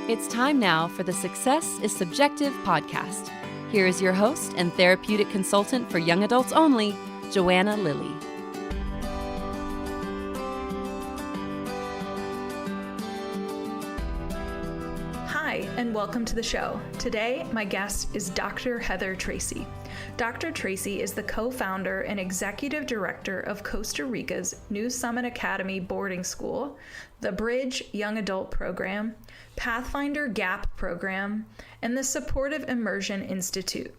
It's time now for the Success is Subjective podcast. Here is your host and therapeutic consultant for young adults only, Joanna Lilley. Hi, and welcome to the show. Today, my guest is Dr. Heather Tracy. Dr. Tracy is the co-founder and executive director of Costa Rica's New Summit Academy boarding school, the Bridge Young Adult Program, Pathfinder Gap Program, and the Supportive Immersion Institute.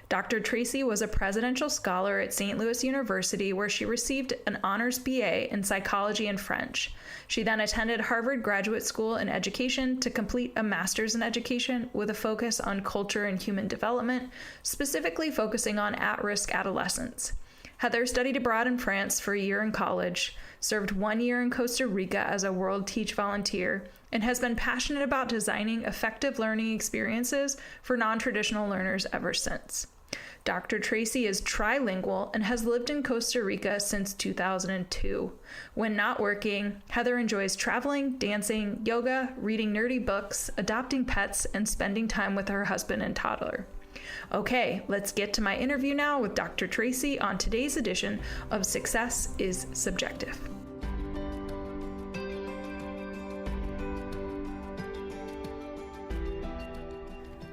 Dr. Tracy was a presidential scholar at St. Louis University, where she received an honors BA in psychology and French. She then attended Harvard Graduate School in Education to complete a master's in education with a focus on culture and human development, specifically focusing on at-risk adolescents. Heather studied abroad in France for a year in college, served 1 year in Costa Rica as a World Teach volunteer, and has been passionate about designing effective learning experiences for non-traditional learners ever since. Dr. Tracy is trilingual and has lived in Costa Rica since 2002. When not working, Heather enjoys traveling, dancing, yoga, reading nerdy books, adopting pets, and spending time with her husband and toddler. Okay, let's get to my interview now with Dr. Tracy on today's edition of Success is Subjective.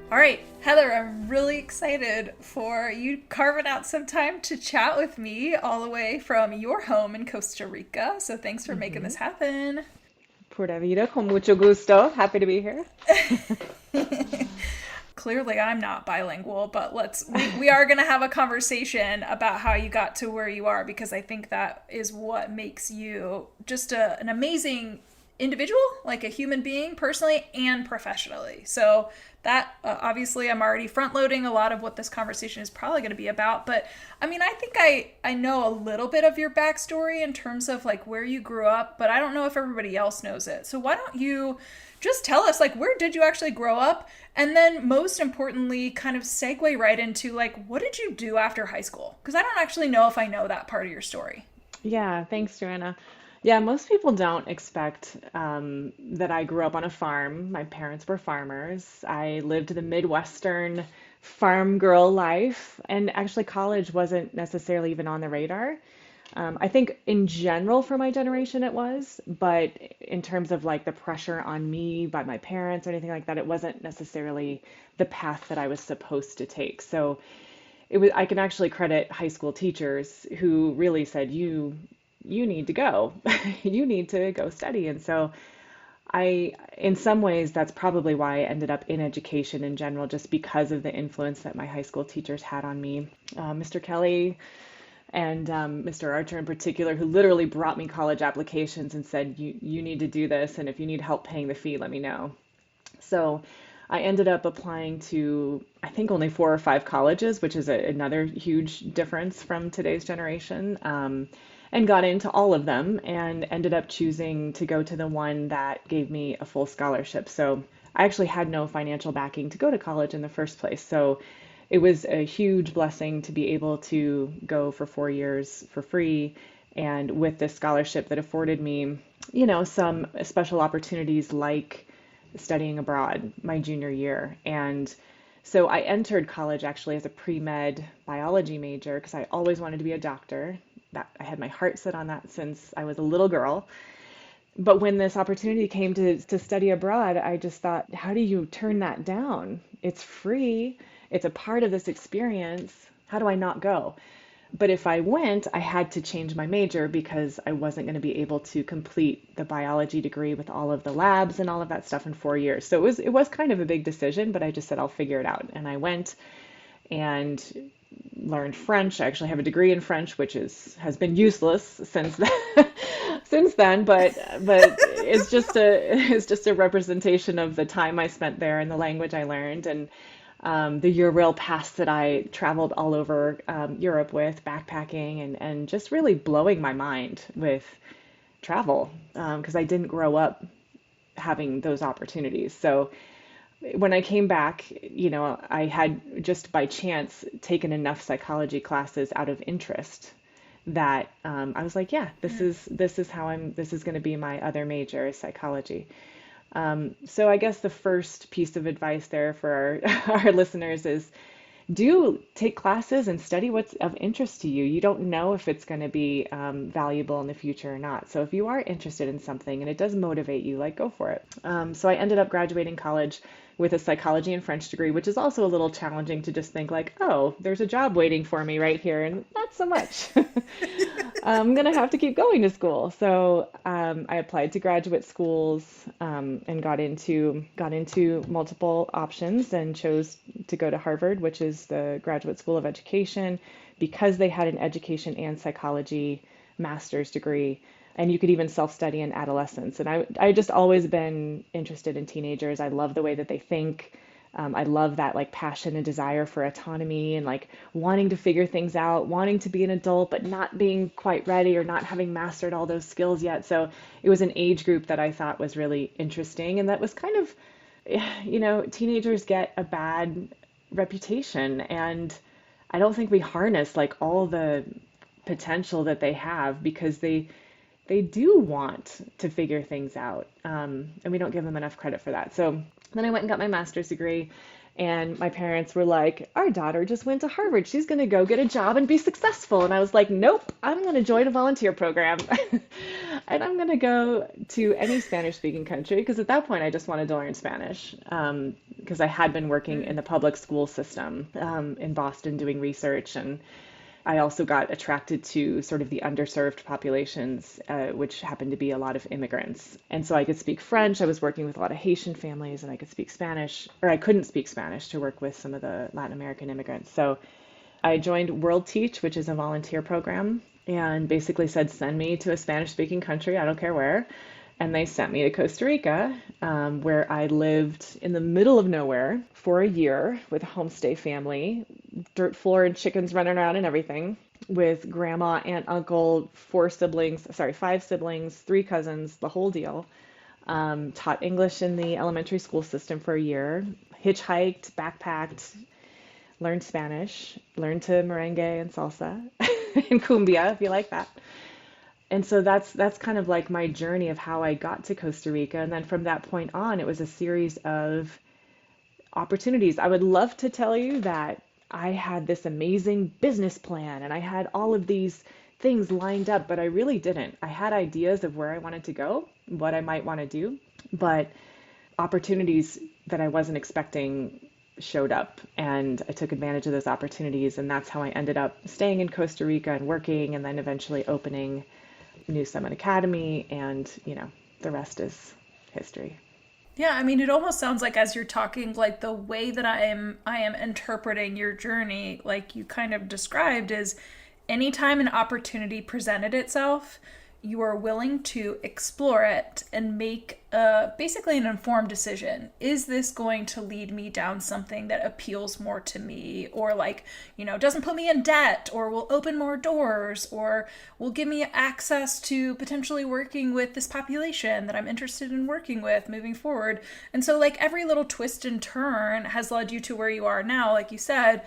All right, Heather, I'm really excited for you carving out some time to chat with me all the way from your home in Costa Rica. So thanks for making this happen. Pura vida, con mucho gusto. Happy to be here. Clearly, I'm not bilingual, but we are going to have a conversation about how you got to where you are, because I think that is what makes you just an amazing individual, like a human being, personally and professionally. So that obviously I'm already front loading a lot of what this conversation is probably going to be about. But I mean, I think I know a little bit of your backstory in terms of like where you grew up, but I don't know if everybody else knows it. So why don't you just tell us, like, where did you actually grow up? And then most importantly, kind of segue right into like, what did you do after high school? Because I don't actually know if I know that part of your story. Yeah, thanks, Joanna. Yeah, most people don't expect that I grew up on a farm. My parents were farmers. I lived the Midwestern farm girl life, and actually college wasn't necessarily even on the radar. I think in general for my generation it was, but in terms of like the pressure on me by my parents or anything like that, it wasn't necessarily the path that I was supposed to take. So I can actually credit high school teachers who really said, you need to go, you need to go study. And so in some ways, that's probably why I ended up in education in general, just because of the influence that my high school teachers had on me. Mr. Kelly and Mr. Archer in particular, who literally brought me college applications and said, you need to do this. And if you need help paying the fee, let me know. So I ended up applying to, I think, only 4 or 5 colleges, which is another huge difference from today's generation. And got into all of them and ended up choosing to go to the one that gave me a full scholarship. So I actually had no financial backing to go to college in the first place. So it was a huge blessing to be able to go for 4 years for free, and with this scholarship that afforded me, some special opportunities like studying abroad my junior year. And so I entered college actually as a pre-med biology major because I always wanted to be a doctor. I had my heart set on that since I was a little girl. But when this opportunity came to study abroad, I just thought, how do you turn that down? It's free. It's a part of this experience. How do I not go? But if I went, I had to change my major because I wasn't going to be able to complete the biology degree with all of the labs and all of that stuff in 4 years. So it was kind of a big decision, but I just said, I'll figure it out. And I went and learned French. I actually have a degree in French, which has been useless since then, but it's just a representation of the time I spent there and the language I learned, and the year rail pass that I traveled all over Europe with, backpacking and just really blowing my mind with travel, because I didn't grow up having those opportunities. So when I came back, I had just by chance taken enough psychology classes out of interest that I was like, yeah, this is going to be my other major, is psychology. So I guess the first piece of advice there for our listeners is do take classes and study what's of interest to you. You don't know if it's going to be valuable in the future or not. So if you are interested in something and it does motivate you, like go for it. So I ended up graduating college with a psychology and French degree, which is also a little challenging to just think like, oh, there's a job waiting for me right here, and not so much. I'm gonna have to keep going to school. So I applied to graduate schools and got into multiple options and chose to go to Harvard, which is the Graduate School of Education, because they had an education and psychology master's degree. And you could even self-study in adolescence. And I just always been interested in teenagers. I love the way that they think. I love that like passion and desire for autonomy and like wanting to figure things out, wanting to be an adult, but not being quite ready or not having mastered all those skills yet. So it was an age group that I thought was really interesting. And that was kind of, teenagers get a bad reputation. And I don't think we harness like all the potential that they have because they do want to figure things out. And we don't give them enough credit for that. So then I went and got my master's degree, and my parents were like, our daughter just went to Harvard. She's going to go get a job and be successful. And I was like, nope, I'm going to join a volunteer program. And I'm going to go to any Spanish-speaking country, because at that point I just wanted to learn Spanish, because I had been working in the public school system in Boston doing research, and I also got attracted to sort of the underserved populations, which happened to be a lot of immigrants. And so I could speak French. I was working with a lot of Haitian families, and I could speak Spanish, or I couldn't speak Spanish to work with some of the Latin American immigrants. So I joined World Teach, which is a volunteer program, and basically said, send me to a Spanish-speaking country, I don't care where. And they sent me to Costa Rica, where I lived in the middle of nowhere for a year with a homestay family, dirt floor and chickens running around and everything, with grandma, aunt, uncle, five siblings, 3 cousins, the whole deal. Taught English in the elementary school system for a year, hitchhiked, backpacked, learned Spanish, learned to merengue and salsa and cumbia, if you like that. And so that's kind of like my journey of how I got to Costa Rica. And then from that point on, it was a series of opportunities. I would love to tell you that I had this amazing business plan and I had all of these things lined up, but I really didn't. I had ideas of where I wanted to go, what I might want to do, but opportunities that I wasn't expecting showed up, and I took advantage of those opportunities. And that's how I ended up staying in Costa Rica and working, and then eventually opening New Summit Academy, and the rest is history. Yeah, I mean, it almost sounds like as you're talking, like the way that I am interpreting your journey, like you kind of described, is anytime an opportunity presented itself, you are willing to explore it and make basically an informed decision. Is this going to lead me down something that appeals more to me, or doesn't put me in debt, or will open more doors, or will give me access to potentially working with this population that I'm interested in working with moving forward? And so every little twist and turn has led you to where you are now, like you said,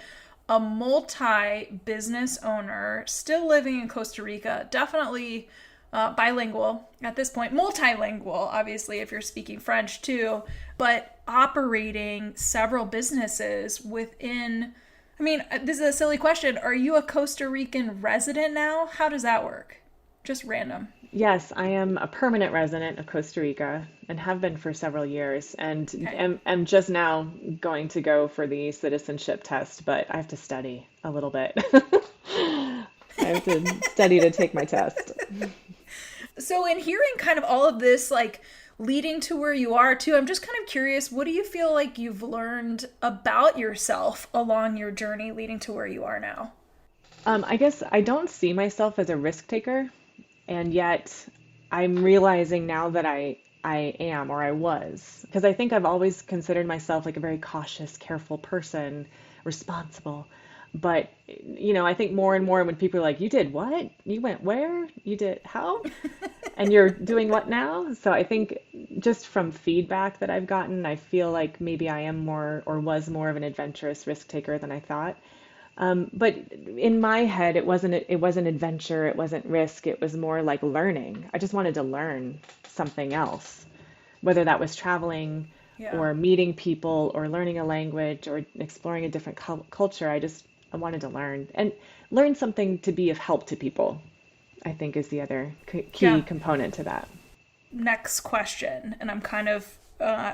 a multi-business owner, still living in Costa Rica, definitely bilingual at this point, multilingual, obviously, if you're speaking French too, but operating several businesses within, this is a silly question. Are you a Costa Rican resident now? How does that work? Just random. Yes, I am a permanent resident of Costa Rica and have been for several years, and am just now going to go for the citizenship test, but I have to study a little bit. I have to study to take my test. So in hearing kind of all of this, leading to where you are too, I'm just kind of curious, what do you feel like you've learned about yourself along your journey leading to where you are now? I guess I don't see myself as a risk taker, and yet I'm realizing now that I am, or I was, because I think I've always considered myself like a very cautious, careful person, responsible. But, I think more and more when people are like, you did what? You went where? You did how? And you're doing what now? So I think just from feedback that I've gotten, I feel like maybe I am more, or was more of an adventurous risk taker than I thought. But in my head, it wasn't adventure, it wasn't risk, it was more like learning. I just wanted to learn something else. whether that was traveling Yeah. or meeting people or learning a language or exploring a different culture. I wanted to learn and learn something to be of help to people, I think is the other key Yeah. component to that. Next question, and I'm kind of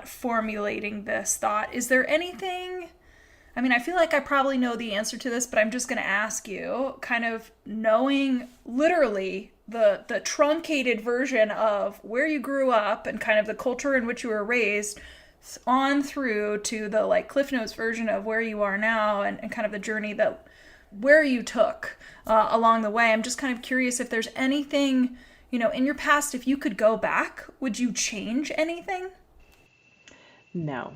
formulating this thought. Is there anything, I mean, I feel like I probably know the answer to this, but I'm just going to ask you, kind of knowing literally the truncated version of where you grew up and kind of the culture in which you were raised on through to the like Cliff Notes version of where you are now and kind of the journey that where you took along the way. I'm just kind of curious if there's anything, in your past, if you could go back, would you change anything? No,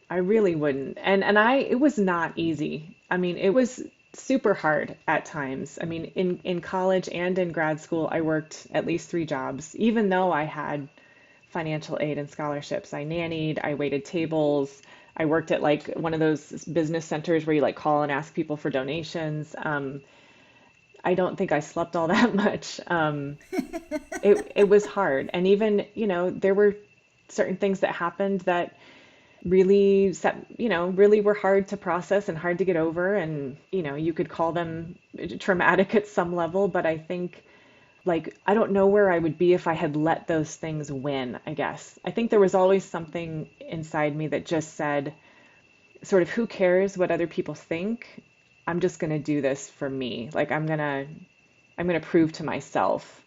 I really wouldn't. And it was not easy. I mean, it was super hard at times. I mean, in college and in grad school, I worked at least 3 jobs, even though I had financial aid and scholarships. I nannied, I waited tables, I worked at like one of those business centers where you like call and ask people for donations. I don't think I slept all that much. It was hard. And even, there were certain things that happened that really really were hard to process and hard to get over. And, you could call them traumatic at some level, but I think like, I don't know where I would be if I had let those things win, I guess. I think there was always something inside me that just said, sort of, who cares what other people think? I'm just going to do this for me. Like, I'm going to prove to myself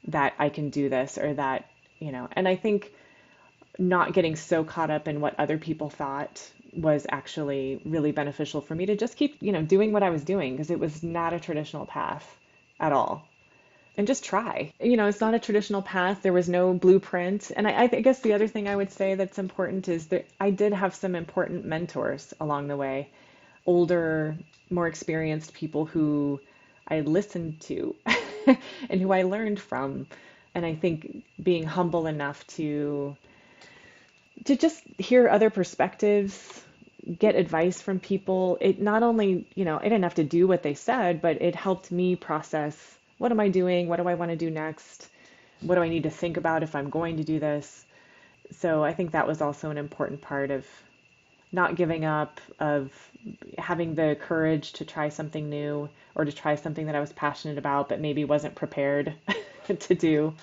that I can do this or that, and I think not getting so caught up in what other people thought was actually really beneficial for me to just keep, doing what I was doing because it was not a traditional path at all. And just try. It's not a traditional path. There was no blueprint. And I guess the other thing I would say that's important is that I did have some important mentors along the way, older, more experienced people who I listened to and who I learned from. And I think being humble enough to just hear other perspectives, get advice from people, it not only, I didn't have to do what they said, but it helped me process, what am I doing? What do I want to do next? What do I need to think about if I'm going to do this? So I think that was also an important part of not giving up, of having the courage to try something new or to try something that I was passionate about but maybe wasn't prepared to do.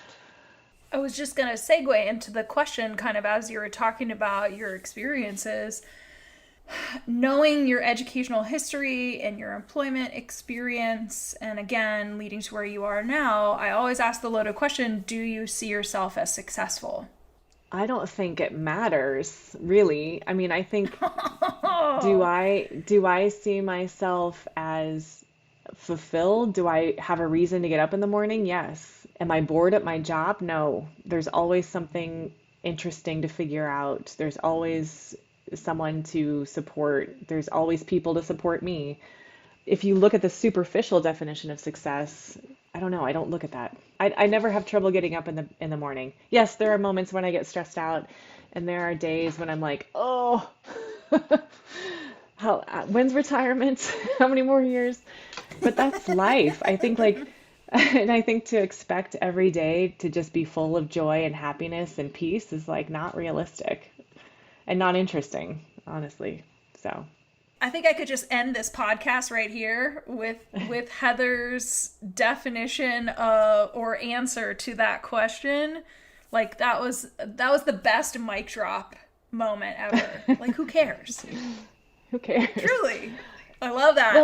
I was just going to segue into the question kind of as you were talking about your experiences. Knowing your educational history and your employment experience, and again, leading to where you are now, I always ask the loaded question, do you see yourself as successful? I don't think it matters, really. I mean, I think, do I see myself as fulfilled? Do I have a reason to get up in the morning? Yes. Am I bored at my job? No. There's always something interesting to figure out. There's always someone to support. There's always people to support me. If you look at the superficial definition of success, I don't know. I don't look at that. I never have trouble getting up in the morning. Yes, there are moments when I get stressed out, and there are days when I'm like, oh, when's retirement? How many more years? But that's life. I think and I think to expect every day to just be full of joy and happiness and peace is like not realistic and not interesting, honestly. So I think I could just end this podcast right here with Heather's definition or answer to that question. Like that was the best mic drop moment ever. Like who cares? Who cares? Truly. I love that.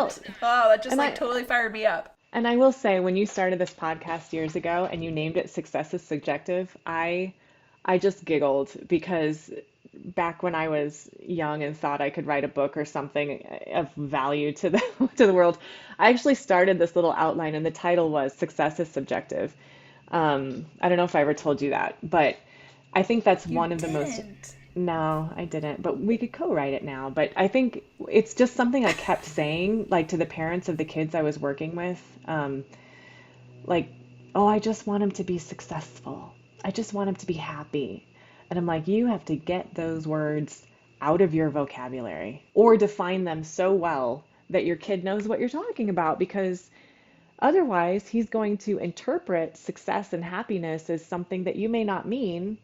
Well, that just totally fired me up. And I will say, when you started this podcast years ago and you named it Success is Subjective, I just giggled because back when I was young and thought I could write a book or something of value to the world, I actually started this little outline and the title was Success is Subjective. I don't know if I ever told you that, but I think that's one of the most... No, I didn't, but we could co-write it now. But I think it's just something I kept saying, like to the parents of the kids I was working with, I just want them to be successful. I just want them to be happy. And I'm like, you have to get those words out of your vocabulary or define them so well that your kid knows what you're talking about, because otherwise he's going to interpret success and happiness as something that you may not mean.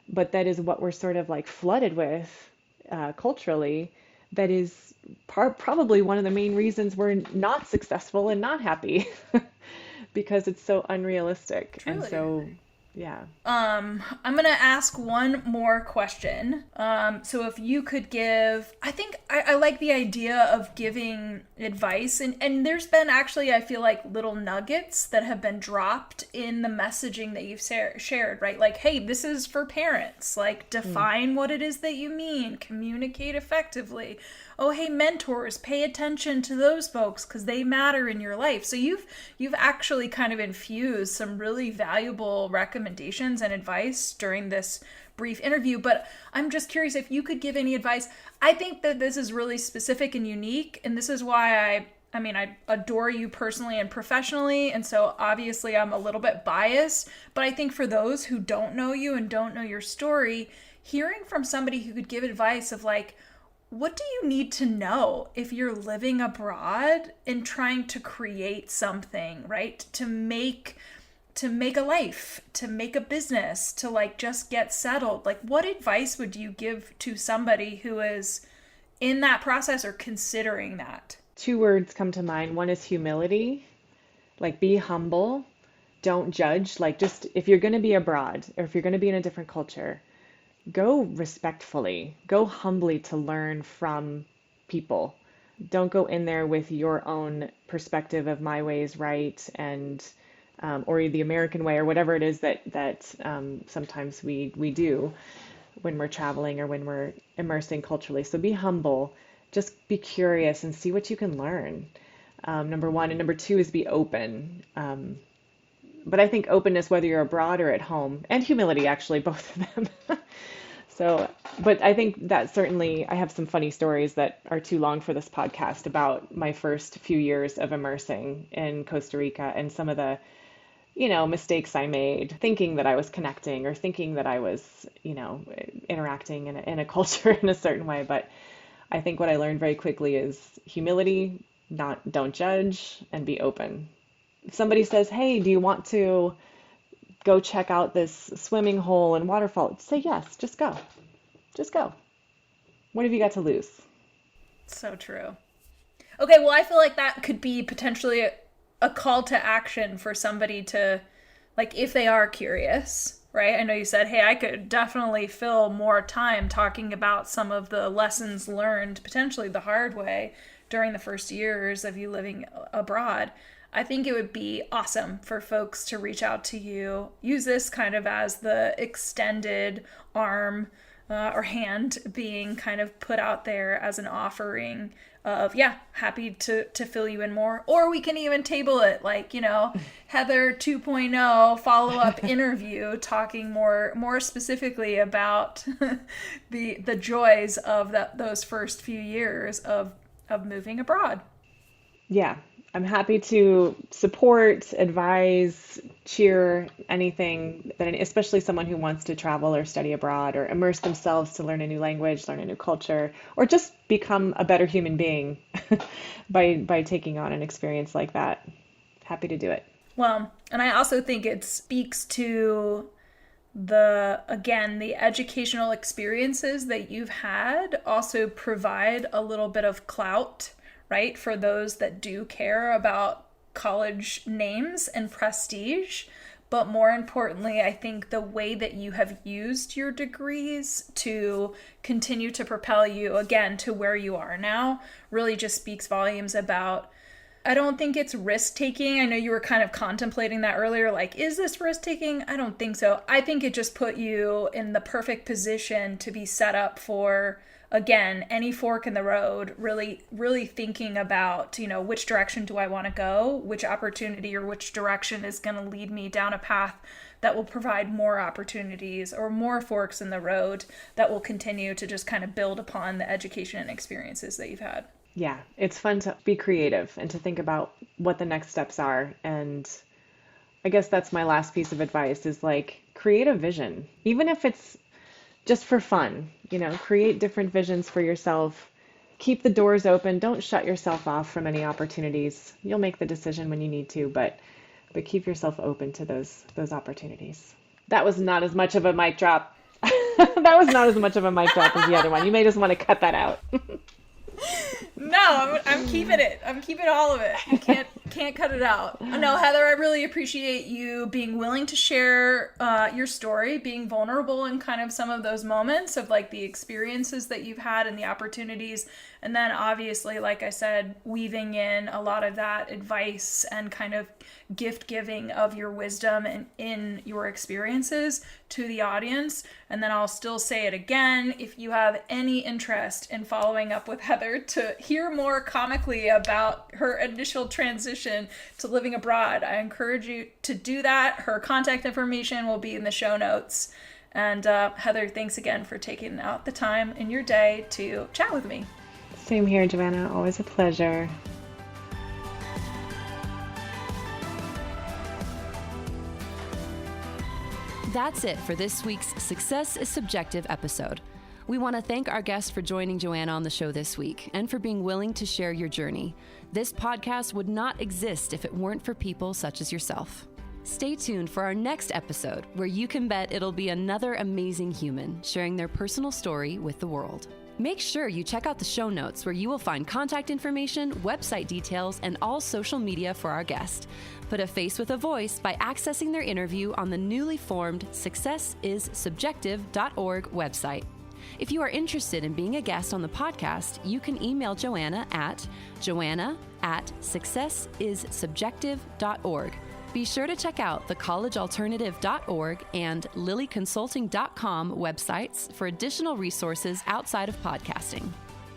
but that is what we're sort of like flooded with culturally. That is probably one of the main reasons we're not successful and not happy because it's so unrealistic. And Truly. so, yeah. I'm gonna ask one more question. So if you could give, I think I like the idea of giving advice, and there's been actually, I feel like, little nuggets that have been dropped in the messaging that you've shared, right? Like, hey, this is for parents. Like, define what it is that you mean, communicate effectively. Oh, hey, mentors, pay attention to those folks because they matter in your life. So you've actually kind of infused some really valuable recommendations and advice during this brief interview. But I'm just curious if you could give any advice. I think that this is really specific and unique, and this is why I adore you personally and professionally, and so obviously I'm a little bit biased, but I think for those who don't know you and don't know your story, hearing from somebody who could give advice of like, what do you need to know if you're living abroad and trying to create something, right? To make a life, to make a business, to like just get settled. Like, what advice would you give to somebody who is in that process or considering that? Two words come to mind. One is humility, like be humble, don't judge. Like, just if you're going to be abroad or if you're going to be in a different culture, go respectfully, go humbly to learn from people. Don't go in there with your own perspective of my way is right and or the American way or whatever it is that sometimes we do when we're traveling or when we're immersing culturally. So be humble, just be curious and see what you can learn. Number one. And number two is be open. But I think openness, whether you're abroad or at home, and humility, actually, both of them. So, but I think that certainly I have some funny stories that are too long for this podcast about my first few years of immersing in Costa Rica and some of the, mistakes I made thinking that I was connecting or thinking that I was, interacting in a culture in a certain way. But I think what I learned very quickly is humility, don't judge, and be open. If somebody says, hey, do you want to go check out this swimming hole and waterfall? Say yes, just go. Just go. What have you got to lose? So true. Okay, well, I feel like that could be potentially a call to action for somebody to, like, if they are curious, right? I know you said, hey, I could definitely fill more time talking about some of the lessons learned, potentially the hard way, during the first years of you living abroad. I think it would be awesome for folks to reach out to you, use this kind of as the extended arm or hand being kind of put out there as an offering of, happy to fill you in more. Or we can even table it like, Heather 2.0 follow-up interview talking more specifically about the joys of those first few years of moving abroad. Yeah. I'm happy to support, advise, cheer anything that, especially someone who wants to travel or study abroad or immerse themselves to learn a new language, learn a new culture, or just become a better human being by taking on an experience like that. Happy to do it. Well, and I also think it speaks to the educational experiences that you've had also provide a little bit of clout, right? For those that do care about college names and prestige. But more importantly, I think the way that you have used your degrees to continue to propel you, again, to where you are now, really just speaks volumes about, I don't think it's risk-taking. I know you were kind of contemplating that earlier, like, is this risk-taking? I don't think so. I think it just put you in the perfect position to be set up for, again, any fork in the road, really, really thinking about, which direction do I want to go? Which opportunity or which direction is going to lead me down a path that will provide more opportunities or more forks in the road that will continue to just kind of build upon the education and experiences that you've had. Yeah, it's fun to be creative and to think about what the next steps are. And I guess that's my last piece of advice is like, create a vision, even if it's just for fun, create different visions for yourself. Keep the doors open. Don't shut yourself off from any opportunities. You'll make the decision when you need to, but keep yourself open to those opportunities. That was not as much of a mic drop. That was not as much of a mic drop as the other one. You may just want to cut that out. No, I'm keeping it. I'm keeping all of it. You can't cut it out. No, Heather, I really appreciate you being willing to share your story, being vulnerable in kind of some of those moments of like the experiences that you've had and the opportunities. And then obviously, like I said, weaving in a lot of that advice and kind of gift giving of your wisdom and in your experiences to the audience. And then I'll still say it again, if you have any interest in following up with Heather to hear more comically about her initial transition to living abroad, I encourage you to do that. Her contact information will be in the show notes. And Heather, thanks again for taking out the time in your day to chat with me. Same here, Joanna. Always a pleasure. That's it for this week's Success is Subjective episode. We want to thank our guests for joining Joanna on the show this week and for being willing to share your journey. This podcast would not exist if it weren't for people such as yourself. Stay tuned for our next episode, where you can bet it'll be another amazing human sharing their personal story with the world. Make sure you check out the show notes, where you will find contact information, website details, and all social media for our guest. Put a face with a voice by accessing their interview on the newly formed successissubjective.org website. If you are interested in being a guest on the podcast, you can email Joanna at joanna@successissubjective.org. Be sure to check out the collegealternative.org and lilyconsulting.com websites for additional resources outside of podcasting.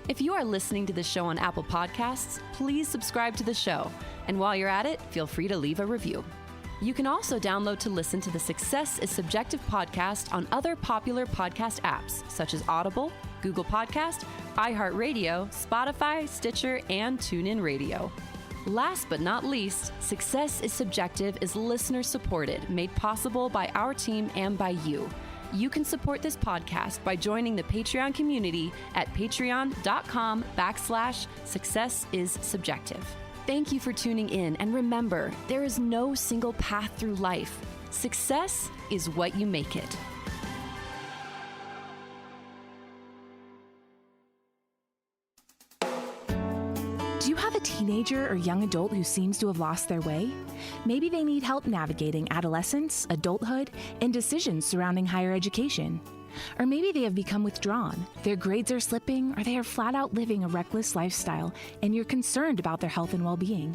If you are listening to the show on Apple Podcasts, please subscribe to the show. And while you're at it, feel free to leave a review. You can also download to listen to the Success is Subjective podcast on other popular podcast apps, such as Audible, Google Podcast, iHeartRadio, Spotify, Stitcher, and TuneIn Radio. Last but not least, Success is Subjective is listener supported, made possible by our team and by you. You can support this podcast by joining the Patreon community at patreon.com/successissubjective. Thank you for tuning in, and remember, there is no single path through life. Success is what you make it. Do you have a teenager or young adult who seems to have lost their way? Maybe they need help navigating adolescence, adulthood, and decisions surrounding higher education. Or maybe they have become withdrawn, their grades are slipping, or they are flat out living a reckless lifestyle, and you're concerned about their health and well-being.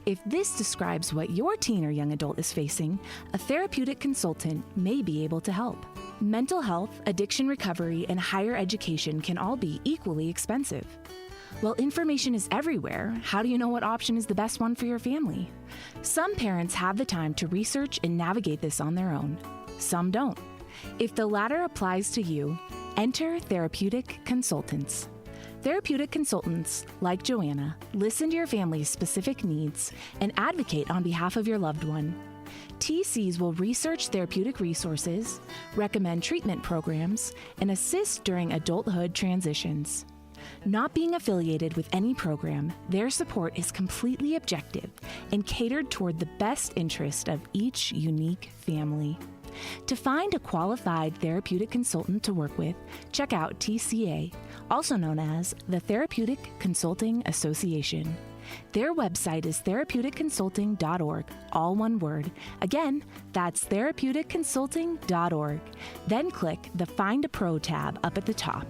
If this describes what your teen or young adult is facing, a therapeutic consultant may be able to help. Mental health, addiction recovery, and higher education can all be equally expensive. Well, information is everywhere. How do you know what option is the best one for your family? Some parents have the time to research and navigate this on their own. Some don't. If the latter applies to you, enter therapeutic consultants. Therapeutic consultants, like Joanna, listen to your family's specific needs and advocate on behalf of your loved one. TCs will research therapeutic resources, recommend treatment programs, and assist during adulthood transitions. Not being affiliated with any program, their support is completely objective and catered toward the best interest of each unique family. To find a qualified therapeutic consultant to work with, check out TCA, also known as the Therapeutic Consulting Association. Their website is therapeuticconsulting.org, all one word. Again, that's therapeuticconsulting.org. Then click the Find a Pro tab up at the top.